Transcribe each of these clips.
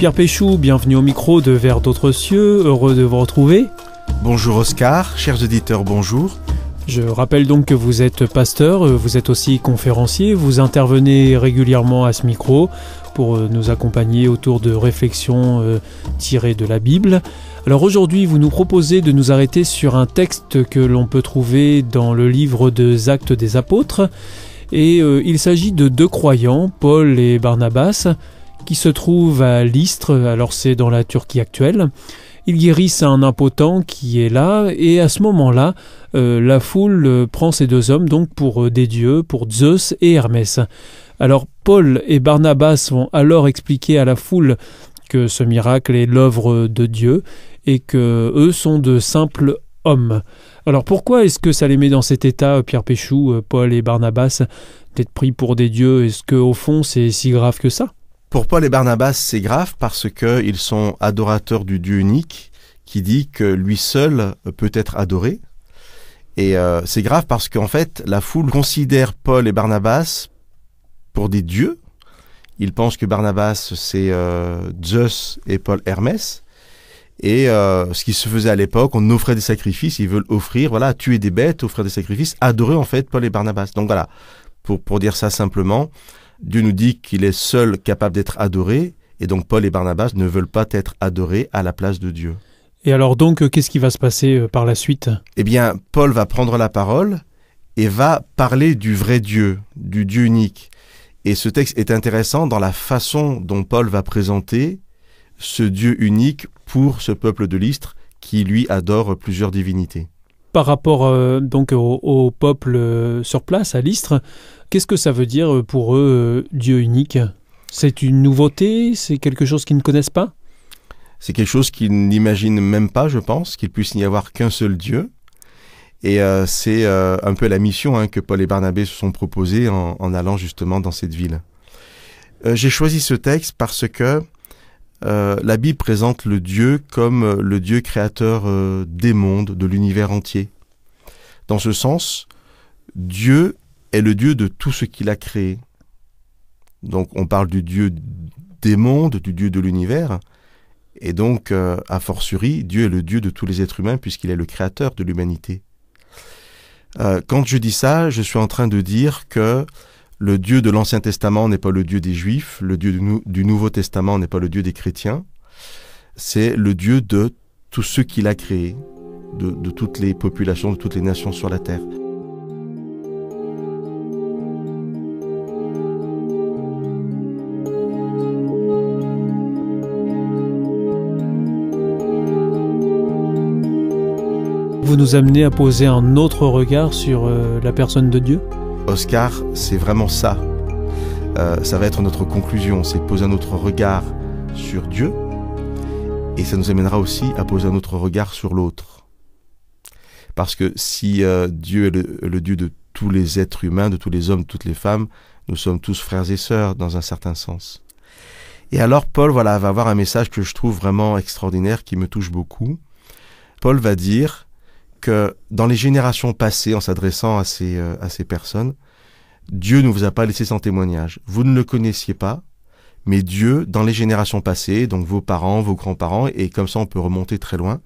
Pierre Péchou, bienvenue au micro de Vers d'autres cieux, heureux de vous retrouver. Bonjour Oscar, chers auditeurs, bonjour. Je rappelle donc que vous êtes pasteur, vous êtes aussi conférencier, vous intervenez régulièrement à ce micro pour nous accompagner autour de réflexions tirées de la Bible. Alors aujourd'hui, vous nous proposez de nous arrêter sur un texte que l'on peut trouver dans le livre des Actes des Apôtres. Et il s'agit de deux croyants, Paul et Barnabas, qui se trouvent à Lystre, alors c'est dans la Turquie actuelle. Ils guérissent un impotent qui est là, et à ce moment-là, la foule prend ces deux hommes donc pour des dieux, pour Zeus et Hermès. Alors Paul et Barnabas vont alors expliquer à la foule que ce miracle est l'œuvre de Dieu, et que eux sont de simples hommes. Alors pourquoi est-ce que ça les met dans cet état, Pierre Péchou, Paul et Barnabas, d'être pris pour des dieux? Est-ce qu'au fond c'est si grave que ça? Pour Paul et Barnabas, c'est grave parce qu'ils sont adorateurs du Dieu unique qui dit que lui seul peut être adoré. Et c'est grave parce qu'en fait, la foule considère Paul et Barnabas pour des dieux. Ils pensent que Barnabas, c'est Zeus et Paul Hermès. Et ce qui se faisait à l'époque, on offrait des sacrifices, ils veulent offrir, voilà, tuer des bêtes, offrir des sacrifices, adorer en fait Paul et Barnabas. Donc voilà, pour dire ça simplement, Dieu nous dit qu'il est seul capable d'être adoré, et donc Paul et Barnabas ne veulent pas être adorés à la place de Dieu. Et alors donc, qu'est-ce qui va se passer par la suite? Eh bien, Paul va prendre la parole et va parler du vrai Dieu, du Dieu unique. Et ce texte est intéressant dans la façon dont Paul va présenter ce Dieu unique pour ce peuple de Lystre qui, lui, adore plusieurs divinités. Par rapport donc au peuple sur place, à Lystre, qu'est-ce que ça veut dire pour eux, Dieu unique? C'est une nouveauté? C'est quelque chose qu'ils ne connaissent pas? C'est quelque chose qu'ils n'imaginent même pas, je pense, qu'il puisse n'y avoir qu'un seul Dieu. Et c'est un peu la mission que Paul et Barnabé se sont proposés en allant justement dans cette ville. J'ai choisi ce texte parce que la Bible présente le Dieu comme le Dieu créateur des mondes, de l'univers entier. Dans ce sens, Dieu est le Dieu de tout ce qu'il a créé. Donc on parle du Dieu des mondes, du Dieu de l'univers, et donc a fortiori, Dieu est le Dieu de tous les êtres humains puisqu'il est le créateur de l'humanité. Quand je dis ça, je suis en train de dire que le Dieu de l'Ancien Testament n'est pas le Dieu des Juifs, le Dieu du Nouveau Testament n'est pas le Dieu des chrétiens, c'est le Dieu de tous ceux qu'il a créés, de toutes les populations, de toutes les nations sur la terre. Vous nous amenez à poser un autre regard sur la personne de Dieu? Oscar, c'est vraiment ça. Ça va être notre conclusion, c'est poser un autre regard sur Dieu, et ça nous amènera aussi à poser un autre regard sur l'autre. Parce que si Dieu est le Dieu de tous les êtres humains, de tous les hommes, de toutes les femmes, nous sommes tous frères et sœurs dans un certain sens. Et alors Paul va avoir un message que je trouve vraiment extraordinaire, qui me touche beaucoup. Paul va dire que dans les générations passées, en s'adressant à ces personnes, Dieu ne vous a pas laissé sans témoignage. Vous ne le connaissiez pas, mais Dieu, dans les générations passées, donc vos parents, vos grands-parents, et comme ça on peut remonter très loin,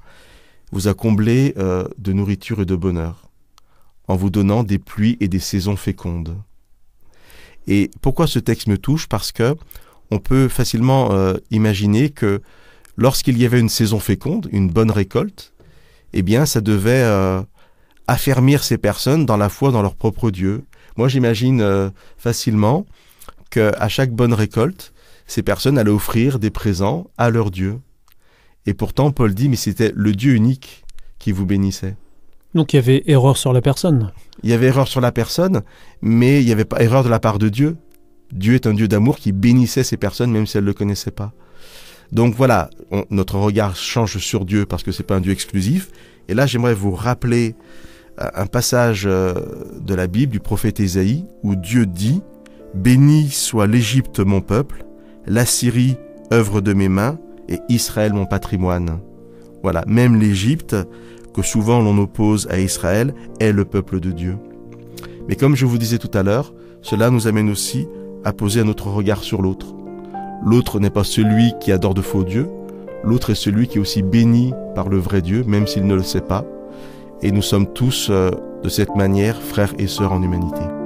vous a comblé de nourriture et de bonheur, en vous donnant des pluies et des saisons fécondes. Et pourquoi ce texte me touche? Parce que on peut facilement imaginer que lorsqu'il y avait une saison féconde, une bonne récolte, eh bien, ça devait affermir ces personnes dans la foi dans leur propre Dieu. Moi, j'imagine facilement qu'à chaque bonne récolte, ces personnes allaient offrir des présents à leur Dieu. Et pourtant, Paul dit, mais c'était le Dieu unique qui vous bénissait. Donc il y avait erreur sur la personne. Il y avait erreur sur la personne, mais il n'y avait pas erreur de la part de Dieu. Dieu est un Dieu d'amour qui bénissait ces personnes, même si elles ne le connaissaient pas. Donc voilà, notre regard change sur Dieu parce que c'est pas un Dieu exclusif. Et là, j'aimerais vous rappeler un passage de la Bible du prophète Ésaïe où Dieu dit « Béni soit l'Égypte mon peuple, l'Assyrie œuvre de mes mains et Israël mon patrimoine. » Voilà, même l'Égypte, que souvent l'on oppose à Israël, est le peuple de Dieu. Mais comme je vous disais tout à l'heure, cela nous amène aussi à poser un autre regard sur l'autre. L'autre n'est pas celui qui adore de faux dieux. L'autre est celui qui est aussi béni par le vrai Dieu, même s'il ne le sait pas. Et nous sommes tous, de cette manière, frères et sœurs en humanité.